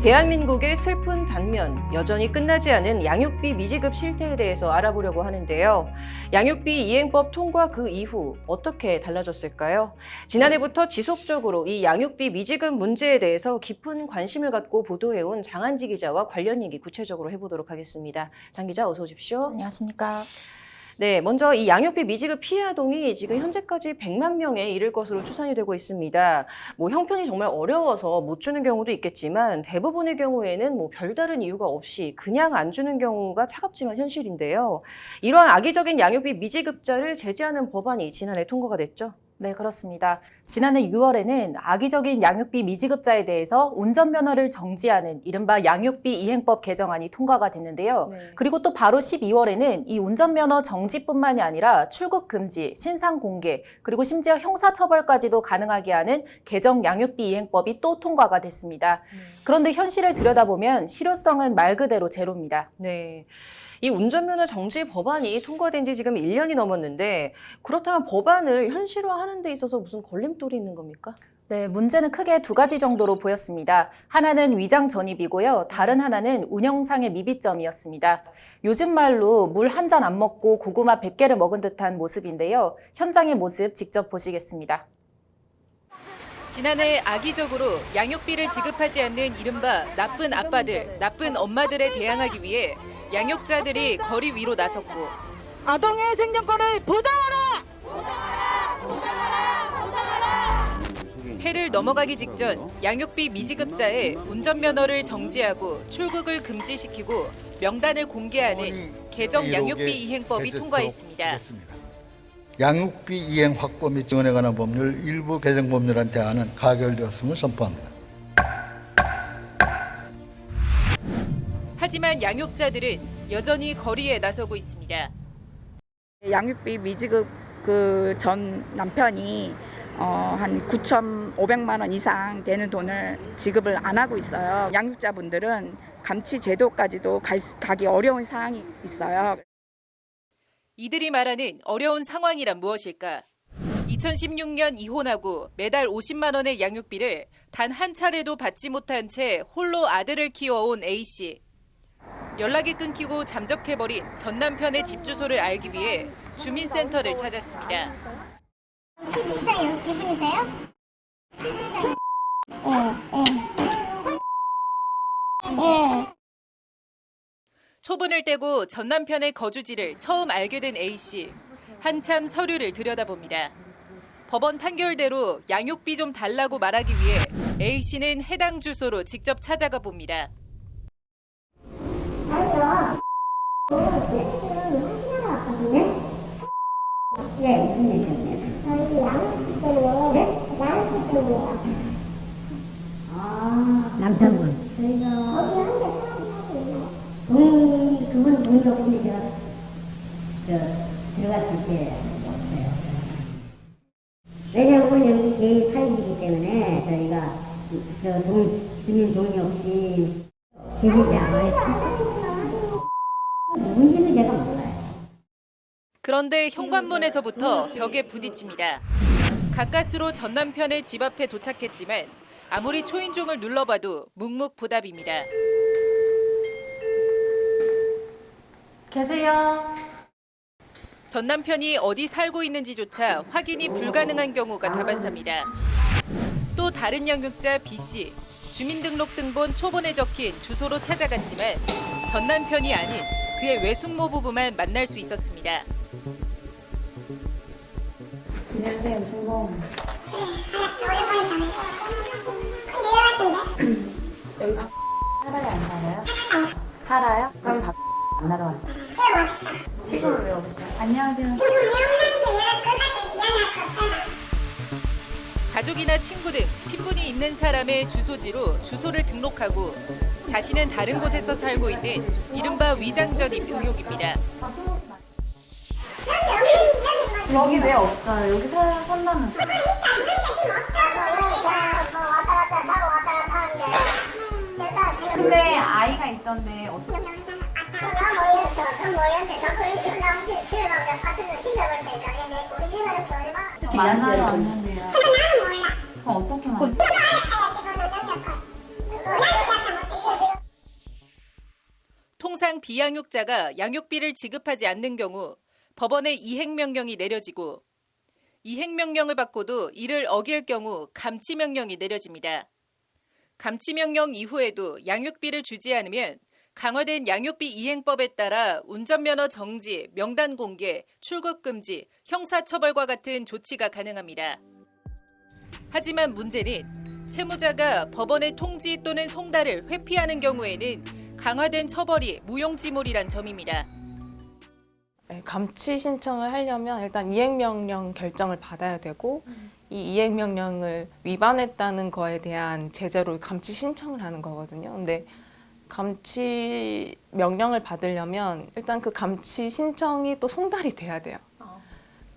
대한민국의 슬픈 단면, 여전히 끝나지 않은 양육비 미지급 실태에 대해서 알아보려고 하는데요. 양육비 이행법 통과 그 이후 어떻게 달라졌을까요? 지난해부터 지속적으로 이 양육비 미지급 문제에 대해서 깊은 관심을 갖고 보도해온 장한지 기자와 관련 얘기 구체적으로 해보도록 하겠습니다. 장 기자 어서 오십시오. 안녕하십니까. 네, 먼저 이 양육비 미지급 피해 아동이 지금 현재까지 100만 명에 이를 것으로 추산이 되고 있습니다. 형편이 정말 어려워서 못 주는 경우도 있겠지만 대부분의 경우에는 별다른 이유가 없이 그냥 안 주는 경우가 차갑지만 현실인데요. 이러한 악의적인 양육비 미지급자를 제재하는 법안이 지난해 통과가 됐죠. 네, 그렇습니다. 지난해 6월에는 악의적인 양육비 미지급자에 대해서 운전면허를 정지하는 이른바 양육비 이행법 개정안이 통과가 됐는데요. 네. 그리고 또 바로 12월에는 이 운전면허 정지뿐만이 아니라 출국 금지, 신상 공개, 그리고 심지어 형사처벌까지도 가능하게 하는 개정 양육비 이행법이 또 통과가 됐습니다. 그런데 현실을 들여다보면 실효성은 말 그대로 제로입니다. 네. 이 운전면허 정지 법안이 통과된 지 지금 1년이 넘었는데 그렇다면 법안을 현실화하는 데 있어서 무슨 걸림돌이 있는 겁니까? 네, 문제는 크게 두 가지 정도로 보였습니다. 하나는 위장 전입이고요. 다른 하나는 운영상의 미비점이었습니다. 요즘 말로 물 한 잔 안 먹고 고구마 100개를 먹은 듯한 모습인데요. 현장의 모습 직접 보시겠습니다. 지난해 악의적으로 양육비를 지급하지 않는 이른바 나쁜 아빠들, 나쁜 엄마들에 대항하기 위해 양육자들이 거리 위로 나섰고 아동의 생존권을 보장하라! 해를 넘어가기 직전 양육비 미지급자의 운전면허를 정지하고 출국을 금지시키고 명단을 공개하는 개정 양육비 이행법이 통과했습니다. 양육비 이행 확보 및 지원에 관한 법률 일부 개정 법률안 대안은 가결되었음을 선포합니다. 하지만 양육자들은 여전히 거리에 나서고 있습니다. 양육비 미지급 전 남편이 한 9,500만 원 이상 되는 돈을 지급을 안 하고 있어요. 양육자분들은 감치 제도까지도 가기 어려운 상황이 있어요. 이들이 말하는 어려운 상황이란 무엇일까? 2016년 이혼하고 매달 50만 원의 양육비를 단 한 차례도 받지 못한 채 홀로 아들을 키워온 A씨. 연락이 끊기고 잠적해버린 전 남편의 집 주소를 알기 위해 주민센터를 찾았습니다. 피신자 이분이세요? 피신자. 예. 초분을 떼고 전 남편의 거주지를 처음 알게 된 A씨. 한참 서류를 들여다봅니다. 법원 판결대로 양육비 좀 달라고 말하기 위해 A씨는 해당 주소로 직접 찾아가 봅니다. 아니요. 네, 무슨 일이셨나요? 저희 양육비 때문에. 네? 양육비 때문에요. 아, 남편분. 저희가 거기 한개 사업하고 있나요? 그분 돈이 없는데 제가 들어갔을 때 없어요. 왜냐하면 여기 개인 사인이기 때문에 저희가 주민 돈이 없이 기분이 안 와요. 누군지는 제가 몰라요. 그런데 현관문에서부터 벽에 부딪힙니다. 가까스로 전 남편의 집 앞에 도착했지만 아무리 초인종을 눌러봐도 묵묵부답입니다. 계세요. 전 남편이 어디 살고 있는지조차 확인이 불가능한 경우가 다반사입니다. 또 다른 양육자 B씨, 주민등록등본 초본에 적힌 주소로 찾아갔지만 전 남편이 아닌 그의 외숙모 부부만 만날 수 있었습니다. 안녕하세요, 승봉. 여기 살아요, 안 살아요? 살아요? 그럼 안 하러 왔어요. 지금 왜 없어요? 안녕하세요. 가족이나 친구 등 친분이 있는 사람의 주소지로 주소를 등록하고 자신은 다른 곳에서 살고 있는 이른바 위장전입 의혹입니다. 여기 왜 없어요? 여기 산다면. 근데 아이가 있던데 어떻게? 만나러 왔는데요. 그럼 어떻게 만나요? 해당 비양육자가 양육비를 지급하지 않는 경우 법원의 이행명령이 내려지고 이행명령을 받고도 이를 어길 경우 감치명령이 내려집니다. 감치명령 이후에도 양육비를 주지 않으면 강화된 양육비 이행법에 따라 운전면허 정지, 명단 공개, 출국 금지, 형사처벌과 같은 조치가 가능합니다. 하지만 문제는 채무자가 법원의 통지 또는 송달을 회피하는 경우에는 강화된 처벌이 무용지물이란 점입니다. 감치 신청을 하려면 일단 이행명령 결정을 받아야 되고 이 이행명령을 위반했다는 거에 대한 제재로 감치 신청을 하는 거거든요. 근데 감치 명령을 받으려면 일단 그 감치 신청이 또 송달이 돼야 돼요.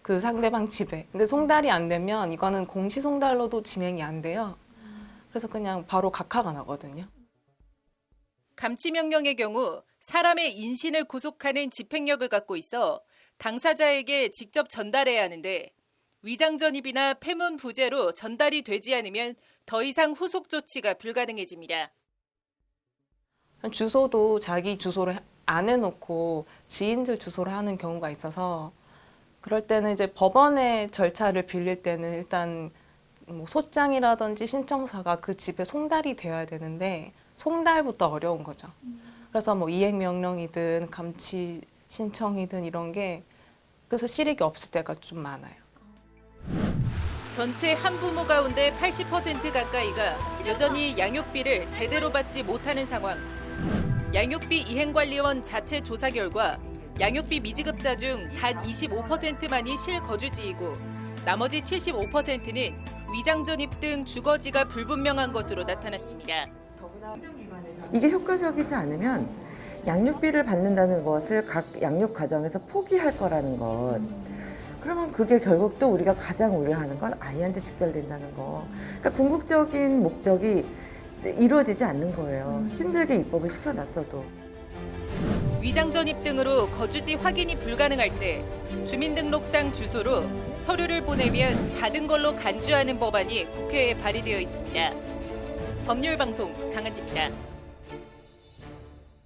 그 상대방 집에. 근데 송달이 안 되면 이거는 공시송달로도 진행이 안 돼요. 그래서 그냥 바로 각하가 나거든요. 감치명령의 경우 사람의 인신을 구속하는 집행력을 갖고 있어 당사자에게 직접 전달해야 하는데 위장전입이나 폐문 부재로 전달이 되지 않으면 더 이상 후속 조치가 불가능해집니다. 주소도 자기 주소를 안 해놓고 지인들 주소를 하는 경우가 있어서 그럴 때는 이제 법원의 절차를 빌릴 때는 일단 뭐 소장이라든지 신청서가 그 집에 송달이 되어야 되는데 송달부터 어려운 거죠. 그래서 뭐 이행명령이든 감치 신청이든 이런 게 그래서 실익이 없을 때가 좀 많아요. 전체 한부모 가운데 80% 가까이가 여전히 양육비를 제대로 받지 못하는 상황. 양육비 이행관리원 자체 조사 결과 양육비 미지급자 중 단 25%만이 실거주지이고 나머지 75%는 위장전입 등 주거지가 불분명한 것으로 나타났습니다. 이게 효과적이지 않으면 양육비를 받는다는 것을 각 양육 가정에서 포기할 거라는 것. 그러면 그게 결국 또 우리가 가장 우려하는 건 아이한테 직결된다는 거. 그러니까 궁극적인 목적이 이루어지지 않는 거예요. 힘들게 입법을 시켜놨어도. 위장전입 등으로 거주지 확인이 불가능할 때 주민등록상 주소로 서류를 보내면 받은 걸로 간주하는 법안이 국회에 발의되어 있습니다. 법률방송 장은지입니다.